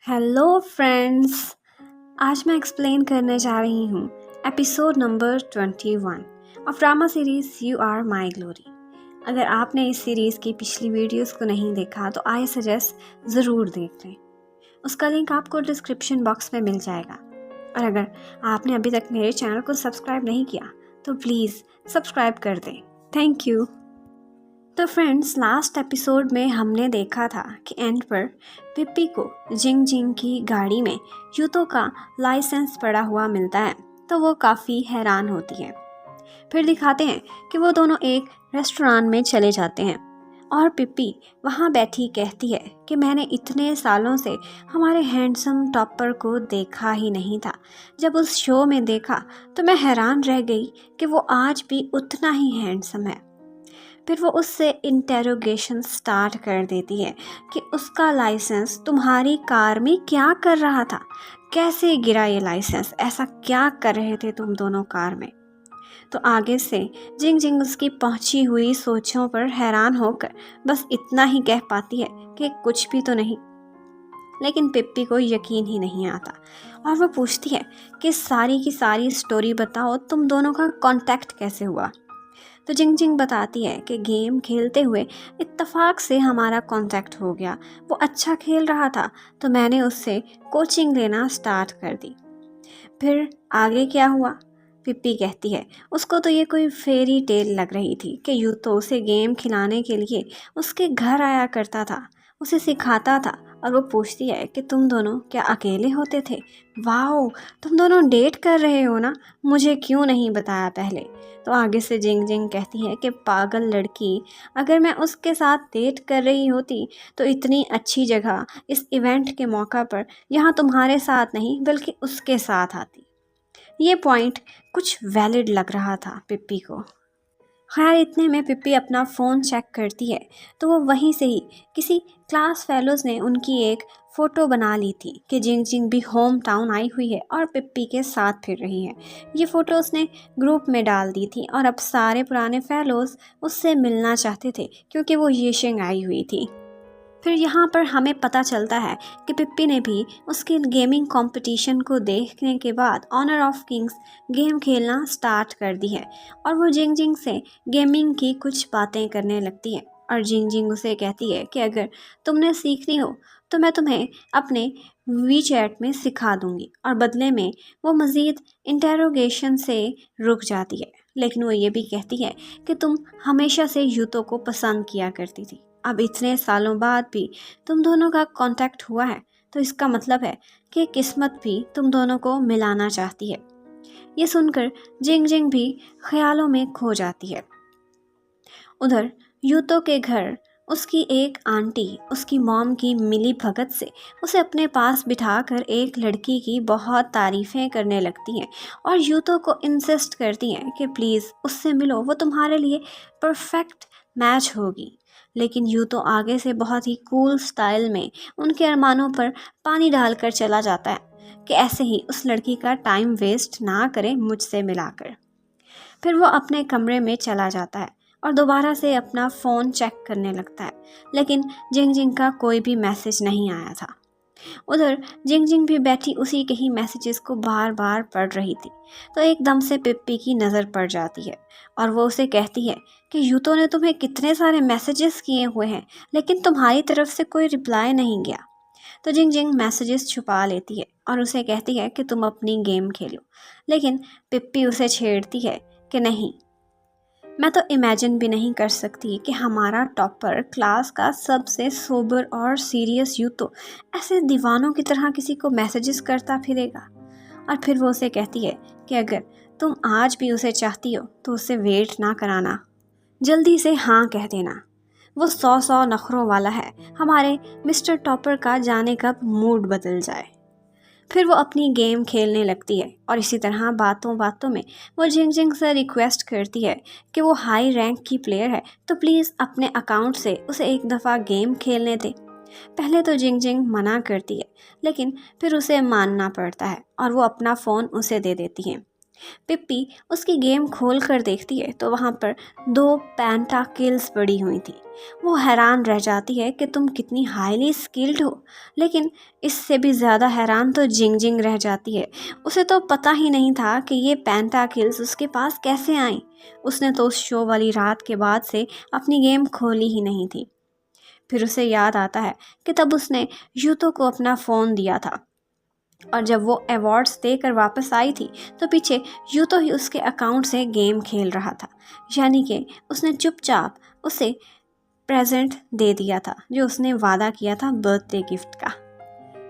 Hello friends. आज मैं explain करने जा रही हूँ episode number 21 of drama series you are my glory. अगर आपने इस सीरीज़ की पिछली वीडियोस को नहीं देखा तो आई सजेस्ट ज़रूर देख लें। उसका लिंक आपको डिस्क्रिप्शन बॉक्स में मिल जाएगा। और अगर आपने अभी तक मेरे चैनल को सब्सक्राइब नहीं किया तो प्लीज़ सब्सक्राइब कर दें। Thank you. तो फ्रेंड्स, लास्ट एपिसोड में हमने देखा था कि एंड पर पिप्पी को जिंग जिंग की गाड़ी में यूतो का लाइसेंस पड़ा हुआ मिलता है तो वो काफ़ी हैरान होती है। फिर दिखाते हैं कि वो दोनों एक रेस्टोरेंट में चले जाते हैं और पिप्पी वहाँ बैठी कहती है कि मैंने इतने सालों से हमारे हैंडसम टॉपर को देखा ही नहीं था। जब उस शो में देखा तो मैं हैरान रह गई कि वो आज भी उतना ही हैंडसम है। फिर वो उससे इंटेरोगेशन स्टार्ट कर देती है कि उसका लाइसेंस तुम्हारी कार में क्या कर रहा था, कैसे गिरा ये लाइसेंस, ऐसा क्या कर रहे थे तुम दोनों कार में। तो आगे से जिंग जिंग उसकी पहुंची हुई सोचों पर हैरान होकर बस इतना ही कह पाती है कि कुछ भी तो नहीं। लेकिन पिप्पी को यकीन ही नहीं आता और वो पूछती है कि सारी की सारी स्टोरी बताओ, तुम दोनों का कांटेक्ट कैसे हुआ। तो जिंग जिंग बताती है कि गेम खेलते हुए इत्तेफाक से हमारा कांटेक्ट हो गया। वो अच्छा खेल रहा था तो मैंने उससे कोचिंग लेना स्टार्ट कर दी। फिर आगे क्या हुआ? पिप्पी कहती है उसको तो ये कोई फेरी टेल लग रही थी कि यूँ तो उसे गेम खिलाने के लिए उसके घर आया करता था, उसे सिखाता था। और वो पूछती है कि तुम दोनों क्या अकेले होते थे? वाओ, तुम दोनों डेट कर रहे हो ना, मुझे क्यों नहीं बताया पहले। तो आगे से जिंग जिंग कहती है कि पागल लड़की, अगर मैं उसके साथ डेट कर रही होती तो इतनी अच्छी जगह इस इवेंट के मौका पर यहाँ तुम्हारे साथ नहीं बल्कि उसके साथ आती। ये पॉइंट कुछ वैलिड लग रहा था पिप्पी को। खैर, इतने में पिप्पी अपना फ़ोन चेक करती है तो वो वहीं से ही किसी क्लास फेलोज़ ने उनकी एक फ़ोटो बना ली थी कि जिंग जिंग भी होम टाउन आई हुई है और पिप्पी के साथ फिर रही है। ये फ़ोटो उसने ग्रुप में डाल दी थी और अब सारे पुराने फेलोज़ उससे मिलना चाहते थे क्योंकि वो येशिंग आई हुई थी। फिर यहाँ पर हमें पता चलता है कि पिप्पी ने भी उसके गेमिंग कंपटीशन को देखने के बाद ऑनर ऑफ किंग्स गेम खेलना स्टार्ट कर दी है और वो जिंग जिंग से गेमिंग की कुछ बातें करने लगती है। और जिंग जिंग उसे कहती है कि अगर तुमने सीखनी हो तो मैं तुम्हें अपने वी चैट में सिखा दूंगी। और बदले में वो मज़ीद इंटेरोगेशन से रुक जाती है, लेकिन वो ये भी कहती है कि तुम हमेशा से यूतो को पसंद किया करती थी। अब इतने सालों बाद भी तुम दोनों का कांटेक्ट हुआ है तो इसका मतलब है कि किस्मत भी तुम दोनों को मिलाना चाहती है। ये सुनकर जिंग जिंग भी ख्यालों में खो जाती है। उधर यूतो के घर उसकी एक आंटी उसकी मॉम की मिली भगत से उसे अपने पास बिठाकर एक लड़की की बहुत तारीफ़ें करने लगती हैं और यूतो को इंसिस्ट करती हैं कि प्लीज़ उससे मिलो, वो तुम्हारे लिए परफेक्ट मैच होगी। लेकिन यूतो आगे से बहुत ही कूल स्टाइल में उनके अरमानों पर पानी डालकर चला जाता है कि ऐसे ही उस लड़की का टाइम वेस्ट ना करे मुझसे मिलाकर। फिर वो अपने कमरे में चला जाता है और दोबारा से अपना फ़ोन चेक करने लगता है, लेकिन जिंग जिंग का कोई भी मैसेज नहीं आया था। उधर जिंग जिंग भी बैठी उसी के ही मैसेजेस को बार बार पढ़ रही थी तो एकदम से पिप्पी की नज़र पड़ जाती है और वो उसे कहती है कि यूतो ने तुम्हें कितने सारे मैसेजेस किए हुए हैं लेकिन तुम्हारी तरफ से कोई रिप्लाई नहीं गया। तो जिंग जिंग मैसेजेस छुपा लेती है और उसे कहती है कि तुम अपनी गेम खेलो, लेकिन पिप्पी उसे छेड़ती है कि नहीं, मैं तो इमेजिन भी नहीं कर सकती कि हमारा टॉपर क्लास का सबसे सोबर और सीरियस यूथ तो ऐसे दीवानों की तरह किसी को मैसेजेस करता फिरेगा। और फिर वो उसे कहती है कि अगर तुम आज भी उसे चाहती हो तो उसे वेट ना कराना, जल्दी से हाँ कह देना। वो 100 नखरों वाला है, हमारे मिस्टर टॉपर का जाने कब मूड बदल जाए। फिर वो अपनी गेम खेलने लगती है और इसी तरह बातों बातों में वो जिंग जिंग से रिक्वेस्ट करती है कि वो हाई रैंक की प्लेयर है तो प्लीज़ अपने अकाउंट से उसे एक दफ़ा गेम खेलने दे। पहले तो जिंग जिंग मना करती है, लेकिन फिर उसे मानना पड़ता है और वो अपना फ़ोन उसे दे देती है। पिप्पी उसकी गेम खोल कर देखती है तो वहाँ पर 2 पेंटाकिल्स पड़ी हुई थी। वो हैरान रह जाती है कि तुम कितनी हाईली स्किल्ड हो, लेकिन इससे भी ज़्यादा हैरान तो जिंग जिंग रह जाती है। उसे तो पता ही नहीं था कि ये पेंटाकिल्स उसके पास कैसे आईं। उसने तो उस शो वाली रात के बाद से अपनी गेम खोली ही नहीं थी। फिर उसे याद आता है कि तब उसने यूतो को अपना फ़ोन दिया था, और जब वो अवार्ड्स देकर वापस आई थी तो पीछे यूतो ही उसके अकाउंट से गेम खेल रहा था। यानी कि उसने चुपचाप उसे प्रेजेंट दे दिया था जो उसने वादा किया था बर्थडे गिफ्ट का।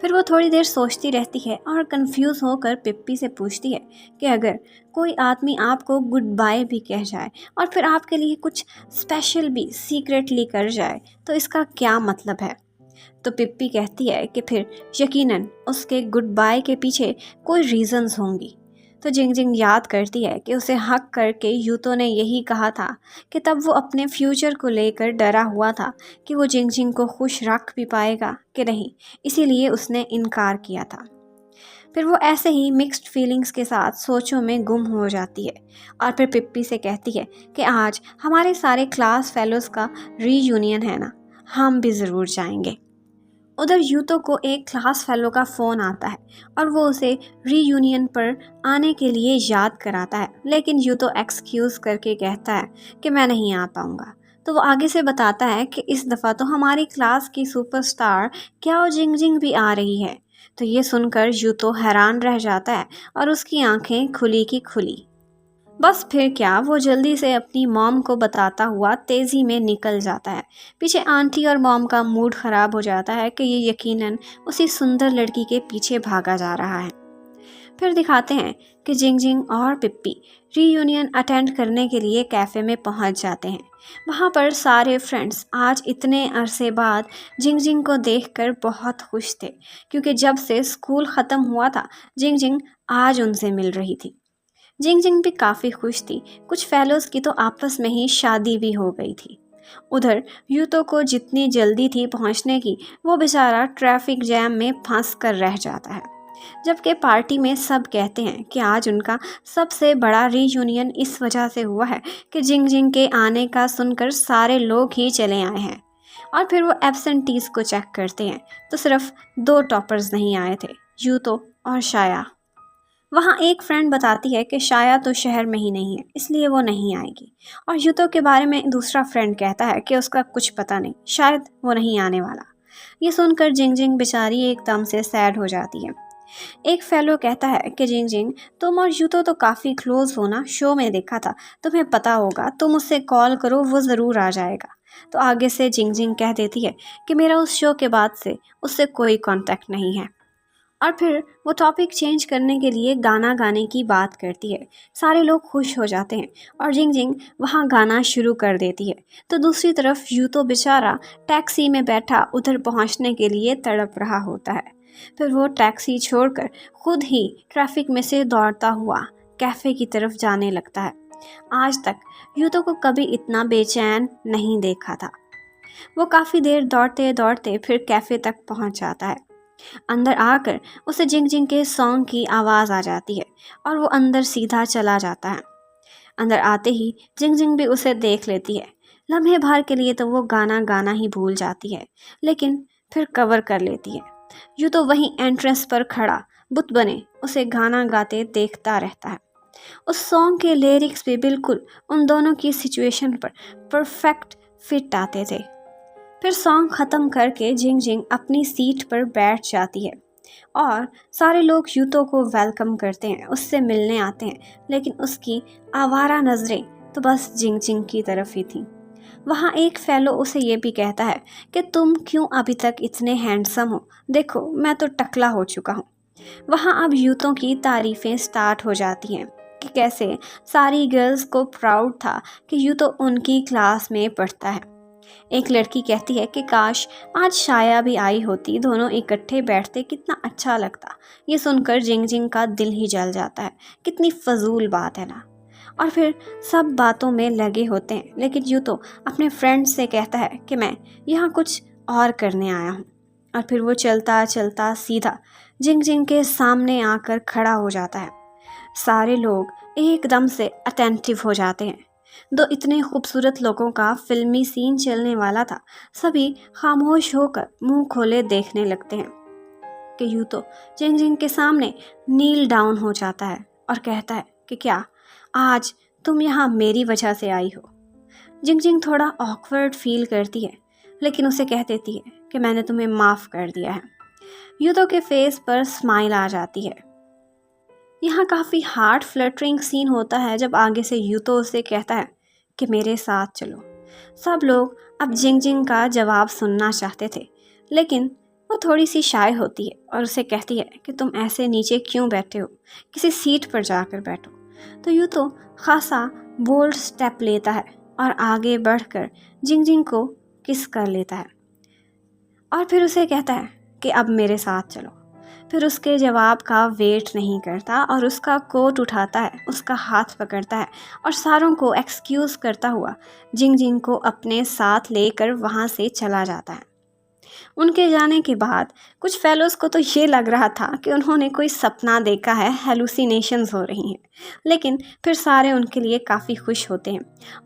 फिर वो थोड़ी देर सोचती रहती है और कंफ्यूज होकर पिप्पी से पूछती है कि अगर कोई आदमी आपको गुड बाय भी कह जाए और फिर आपके लिए कुछ स्पेशल भी सीक्रेटली कर जाए तो इसका क्या मतलब है। तो पिप्पी कहती है कि फिर यकीनन उसके गुड बाय के पीछे कोई रीजंस होंगी। तो जिंग जिंग याद करती है कि उसे हक करके यूतो ने यही कहा था कि तब वो अपने फ्यूचर को लेकर डरा हुआ था कि वो जिंग जिंग को खुश रख भी पाएगा कि नहीं, इसीलिए उसने इनकार किया था। फिर वो ऐसे ही मिक्स्ड फीलिंग्स के साथ सोचों में गुम हो जाती है और फिर पिप्पी से कहती है कि आज हमारे सारे क्लास फेलोज़ का रीयूनियन है ना, हम भी ज़रूर जाएंगे। उधर यूतो को एक क्लास फेलो का फ़ोन आता है और वो उसे रीयूनियन पर आने के लिए याद कराता है, लेकिन यूतो एक्सक्यूज़ करके कहता है कि मैं नहीं आ पाऊँगा। तो वो आगे से बताता है कि इस दफ़ा तो हमारी क्लास की सुपरस्टार क्याओ जिंग जिंग भी आ रही है। तो ये सुनकर यूतो हैरान रह जाता है और उसकी आंखें खुली की खुली। बस फिर क्या, वो जल्दी से अपनी मॉम को बताता हुआ तेज़ी में निकल जाता है। पीछे आंटी और मॉम का मूड ख़राब हो जाता है कि ये यकीनन उसी सुंदर लड़की के पीछे भागा जा रहा है। फिर दिखाते हैं कि जिंग जिंग और पिप्पी रीयूनियन अटेंड करने के लिए कैफ़े में पहुंच जाते हैं। वहां पर सारे फ्रेंड्स आज इतने अरसे बाद जिंग जिंग को देखकर बहुत खुश थे, क्योंकि जब से स्कूल ख़त्म हुआ था जिंग जिंग आज उनसे मिल रही थी। जिंग जिंग भी काफ़ी खुश थी। कुछ फेलोज़ की तो आपस में ही शादी भी हो गई थी। उधर यूतो को जितनी जल्दी थी पहुंचने की, वो बेचारा ट्रैफिक जैम में फंस कर रह जाता है। जबकि पार्टी में सब कहते हैं कि आज उनका सबसे बड़ा रीयूनियन इस वजह से हुआ है कि जिंग जिंग के आने का सुनकर सारे लोग ही चले आए हैं। और फिर वो एब्सेंटीज़ को चेक करते हैं तो सिर्फ 2 टॉपर्स नहीं आए थे, यूतो और शाया। वहाँ एक फ्रेंड बताती है कि शाया तो शहर में ही नहीं है, इसलिए वो नहीं आएगी। और यूतो के बारे में दूसरा फ्रेंड कहता है कि उसका कुछ पता नहीं, शायद वो नहीं आने वाला। ये सुनकर जिंग जिंग बेचारी एकदम से सैड हो जाती है। एक फेलो कहता है कि जिंग जिंग, तुम और यूतो तो काफ़ी क्लोज हो ना, शो में देखा था, तुम्हें पता होगा, तुम उससे कॉल करो, वो ज़रूर आ जाएगा। तो आगे से जिंग जिंग कह देती है कि मेरा उस शो के बाद से उससे कोई कांटेक्ट नहीं है। और फिर वो टॉपिक चेंज करने के लिए गाना गाने की बात करती है। सारे लोग खुश हो जाते हैं और जिंग जिंग वहाँ गाना शुरू कर देती है। तो दूसरी तरफ यूतो बेचारा टैक्सी में बैठा उधर पहुँचने के लिए तड़प रहा होता है। फिर वो टैक्सी छोड़कर खुद ही ट्रैफिक में से दौड़ता हुआ कैफ़े की तरफ जाने लगता है। आज तक यूतो को कभी इतना बेचैन नहीं देखा था। वो काफ़ी देर दौड़ते दौड़ते फिर कैफ़े तक पहुँच जाता है। अंदर आकर उसे जिंग जिंग के सॉन्ग की आवाज़ आ जाती है और वो अंदर सीधा चला जाता है। अंदर आते ही जिंग जिंग भी उसे देख लेती है। लम्हे भर के लिए तो वो गाना गाना ही भूल जाती है, लेकिन फिर कवर कर लेती है। यूँ तो वहीं एंट्रेंस पर खड़ा बुत बने उसे गाना गाते देखता रहता है। उस सॉन्ग के लिरिक्स भी बिल्कुल उन दोनों की सिचुएशन पर परफेक्ट फिट आते थे। फिर सॉन्ग ख़त्म करके जिंग जिंग अपनी सीट पर बैठ जाती है और सारे लोग यूतो को वेलकम करते हैं, उससे मिलने आते हैं, लेकिन उसकी आवारा नज़रें तो बस जिंग जिंग की तरफ ही थी। वहाँ एक फेलो उसे ये भी कहता है कि तुम क्यों अभी तक इतने हैंडसम हो, देखो मैं तो टकला हो चुका हूँ। वहाँ अब यूतों की तारीफ़ें स्टार्ट हो जाती हैं कि कैसे सारी गर्ल्स को प्राउड था कि यूतो उनकी क्लास में पढ़ता है। एक लड़की कहती है कि काश आज शाया भी आई होती, दोनों इकट्ठे बैठते कितना अच्छा लगता। ये सुनकर जिंग जिंग का दिल ही जल जाता है, कितनी फजूल बात है ना। और फिर सब बातों में लगे होते हैं, लेकिन यूँ तो अपने फ्रेंड से कहता है कि मैं यहाँ कुछ और करने आया हूँ। और फिर वो चलता चलता सीधा जिंग जिंग के सामने आकर खड़ा हो जाता है। सारे लोग एकदम से अटेंटिव हो जाते हैं। दो इतने खूबसूरत लोगों का फिल्मी सीन चलने वाला था, सभी खामोश होकर मुंह खोले देखने लगते हैं कि यूं तो जिंग जिंग के सामने नील डाउन हो जाता है और कहता है कि क्या आज तुम यहाँ मेरी वजह से आई हो। जिंग जिंग थोड़ा ऑकवर्ड फील करती है, लेकिन उसे कह देती है कि मैंने तुम्हें माफ़ कर दिया है। यूतो के फेस पर स्माइल आ जाती है। यहाँ काफ़ी हार्ट फ्लटरिंग सीन होता है जब आगे से यूतो उसे कहता है कि मेरे साथ चलो। सब लोग अब जिंग जिंग का जवाब सुनना चाहते थे, लेकिन वो थोड़ी सी शाय होती है और उसे कहती है कि तुम ऐसे नीचे क्यों बैठे हो, किसी सीट पर जाकर बैठो। तो यूतो खासा बोल्ड स्टेप लेता है और आगे बढ़कर जिंग जिंग को किस कर लेता है और फिर उसे कहता है कि अब मेरे साथ चलो। फिर उसके जवाब का वेट नहीं करता और उसका कोट उठाता है, उसका हाथ पकड़ता है और सारों को एक्सक्यूज़ करता हुआ जिंग जिंग को अपने साथ लेकर वहाँ से चला जाता है। उनके जाने के बाद कुछ फेलोज़ को तो ये लग रहा था कि उन्होंने कोई सपना देखा है, हेलुसिनेशंस हो रही हैं, लेकिन फिर सारे उनके लिए काफ़ी खुश होते हैं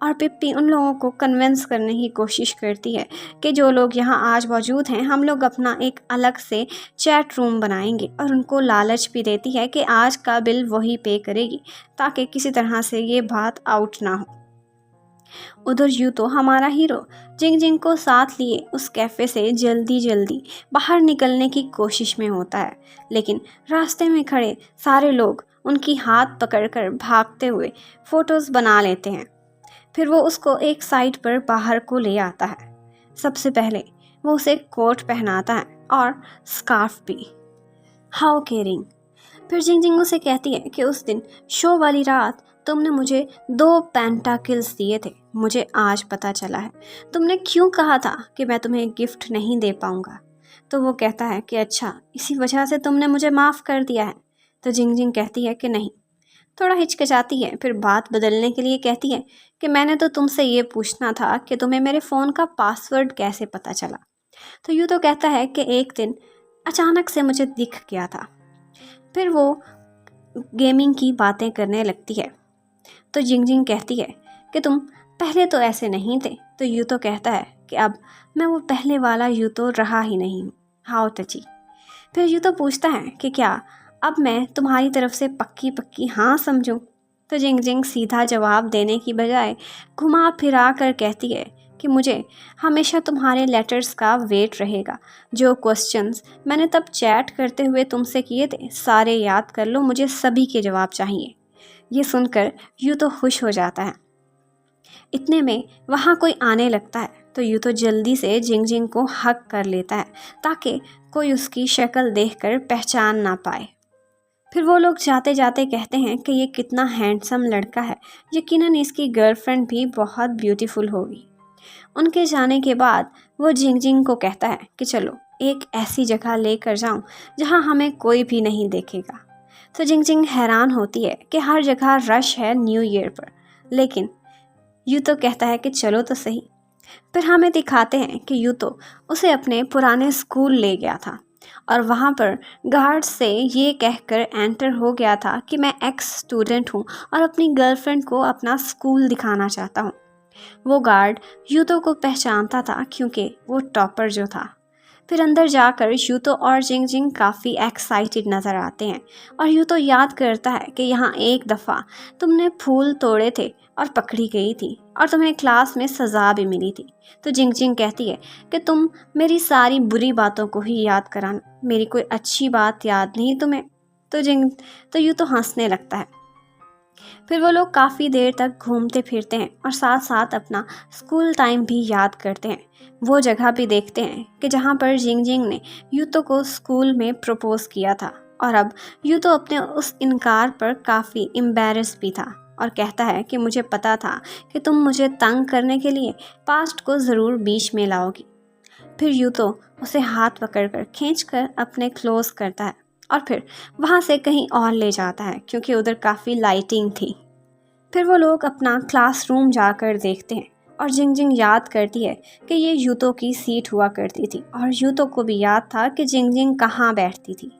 और पिप्पी उन लोगों को कन्विंस करने की कोशिश करती है कि जो लोग यहाँ आज मौजूद हैं, हम लोग अपना एक अलग से चैट रूम बनाएंगे और उनको लालच भी देती है कि आज का बिल वही पे करेगी ताकि किसी तरह से ये बात आउट ना हो। उधर यूं तो हमारा हीरो जिंग जिंग को साथ लिए उस कैफ़े से जल्दी जल्दी बाहर निकलने की कोशिश में होता है, लेकिन रास्ते में खड़े सारे लोग उनकी हाथ पकड़कर भागते हुए फ़ोटोज़ बना लेते हैं। फिर वो उसको एक साइड पर बाहर को ले आता है। सबसे पहले वो उसे कोट पहनाता है और स्कार्फ भी। How caring. फिर जिंग जिंग उसे कहती है कि उस दिन शो वाली रात तुमने मुझे 2 पेंटाकिल्स दिए थे, मुझे आज पता चला है। तुमने क्यों कहा था कि मैं तुम्हें गिफ्ट नहीं दे पाऊंगा। तो वो कहता है कि अच्छा, इसी वजह से तुमने मुझे माफ़ कर दिया है। तो जिंग जिंग कहती है कि नहीं, थोड़ा हिचकिचाती है, फिर बात बदलने के लिए कहती है कि मैंने तो तुमसे ये पूछना था कि तुम्हें मेरे फ़ोन का पासवर्ड कैसे पता चला। तो यूं तो कहता है कि एक दिन अचानक से मुझे दिख गया था। फिर वो गेमिंग की बातें करने लगती है। तो जिंग जिंग कहती है कि तुम पहले तो ऐसे नहीं थे। तो यूं तो कहता है कि अब मैं वो पहले वाला यूं तो रहा ही नहीं हूँ। हाउ टची। फिर यूं तो पूछता है कि क्या अब मैं तुम्हारी तरफ से पक्की पक्की हाँ समझूं। तो जिंग जिंग सीधा जवाब देने की बजाय घुमा फिरा कर कहती है कि मुझे हमेशा तुम्हारे लेटर्स का वेट रहेगा। जो क्वेश्चंस मैंने तब चैट करते हुए तुमसे किए थे, सारे याद कर लो, मुझे सभी के जवाब चाहिए। ये सुनकर यूं तो खुश हो जाता है। इतने में वहाँ कोई आने लगता है तो यूं तो जल्दी से जिंग जिंग को हक कर लेता है ताकि कोई उसकी शक्ल देखकर पहचान ना पाए। फिर वो लोग जाते जाते कहते हैं कि ये कितना हैंडसम लड़का है, यकीनन इसकी गर्लफ्रेंड भी बहुत ब्यूटीफुल होगी। उनके जाने के बाद वो जिंग जिंग को कहता है कि चलो एक ऐसी जगह लेकर जाऊं जहां हमें कोई भी नहीं देखेगा। तो जिंग जिंग हैरान होती है कि हर जगह रश है न्यू ईयर पर, लेकिन यूं तो कहता है कि चलो तो सही। फिर हमें दिखाते हैं कि यूं तो उसे अपने पुराने स्कूल ले गया था और वहाँ पर गार्ड से ये कहकर एंटर हो गया था कि मैं एक्स स्टूडेंट हूँ और अपनी गर्लफ्रेंड को अपना स्कूल दिखाना चाहता हूँ। वो गार्ड यूतो को पहचानता था क्योंकि वो टॉपर जो था। फिर अंदर जाकर यूतो और जिंग जिंग काफ़ी एक्साइटेड नज़र आते हैं और यूतो याद करता है कि यहाँ एक दफ़ा तुमने फूल तोड़े थे और पकड़ी गई थी और तुम्हें क्लास में सज़ा भी मिली थी। तो जिंग जिंग कहती है कि तुम मेरी सारी बुरी बातों को ही याद कराना, मेरी कोई अच्छी बात याद नहीं तुम्हें। तो यूँ तो हंसने लगता है। फिर वो लोग काफ़ी देर तक घूमते फिरते हैं और साथ साथ अपना स्कूल टाइम भी याद करते हैं। वो जगह भी देखते हैं कि जहाँ पर जिंग जिंग ने यूतो को स्कूल में प्रपोज किया था और अब यूतो अपने उस इनकार पर काफ़ी एम्बैरेस भी था और कहता है कि मुझे पता था कि तुम मुझे तंग करने के लिए पास्ट को ज़रूर बीच में लाओगी। फिर यूतो उसे हाथ पकड़कर खींचकर अपने क्लोज करता है और फिर वहाँ से कहीं और ले जाता है क्योंकि उधर काफ़ी लाइटिंग थी। फिर वो लोग अपना क्लासरूम जाकर देखते हैं और जिंग जिंग याद करती है कि ये यूतो की सीट हुआ करती थी और यूतो को भी याद था कि जिंग जिंग कहाँ बैठती थी।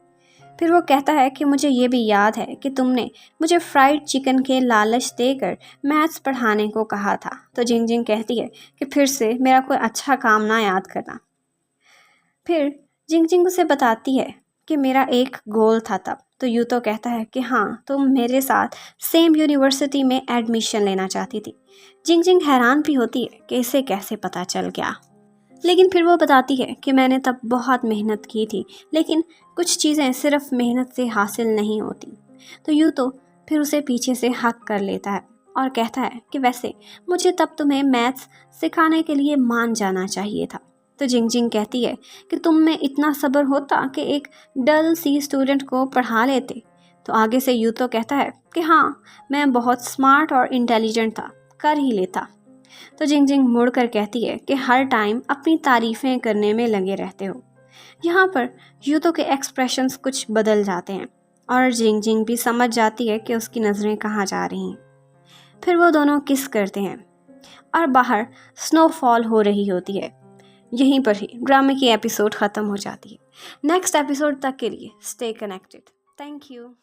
फिर वो कहता है कि मुझे ये भी याद है कि तुमने मुझे फ्राइड चिकन के लालच देकर मैथ्स पढ़ाने को कहा था। तो जिंग जिंग कहती है कि फिर से मेरा कोई अच्छा काम ना याद करना। फिर जिंग जिंग उसे बताती है कि मेरा एक गोल था तब। तो यूतो कहता है कि हाँ, तुम मेरे साथ सेम यूनिवर्सिटी में एडमिशन लेना चाहती थी। जिंग जिंग हैरान भी होती है कि इसे कैसे पता चल गया, लेकिन फिर वो बताती है कि मैंने तब बहुत मेहनत की थी, लेकिन कुछ चीज़ें सिर्फ मेहनत से हासिल नहीं होती। तो यूँ तो फिर उसे पीछे से हक कर लेता है और कहता है कि वैसे मुझे तब तुम्हें मैथ्स सिखाने के लिए मान जाना चाहिए था। तो जिंग जिंग कहती है कि तुम में इतना सब्र होता कि एक डल सी स्टूडेंट को पढ़ा लेते। तो आगे से यूँ तो कहता है कि हाँ, मैं बहुत स्मार्ट और इंटेलिजेंट था, कर ही लेता। तो जिंग जिंग मुड़ कर कहती है कि हर टाइम अपनी तारीफ़ें करने में लगे रहते हो। यहाँ पर यूतो के एक्सप्रेशंस कुछ बदल जाते हैं और जिंग जिंग भी समझ जाती है कि उसकी नज़रें कहाँ जा रही हैं। फिर वो दोनों किस करते हैं और बाहर स्नोफॉल हो रही होती है। यहीं पर ही ड्रामे की एपिसोड ख़त्म हो जाती है। नेक्स्ट एपिसोड तक के लिए स्टे कनेक्टेड। Thank you.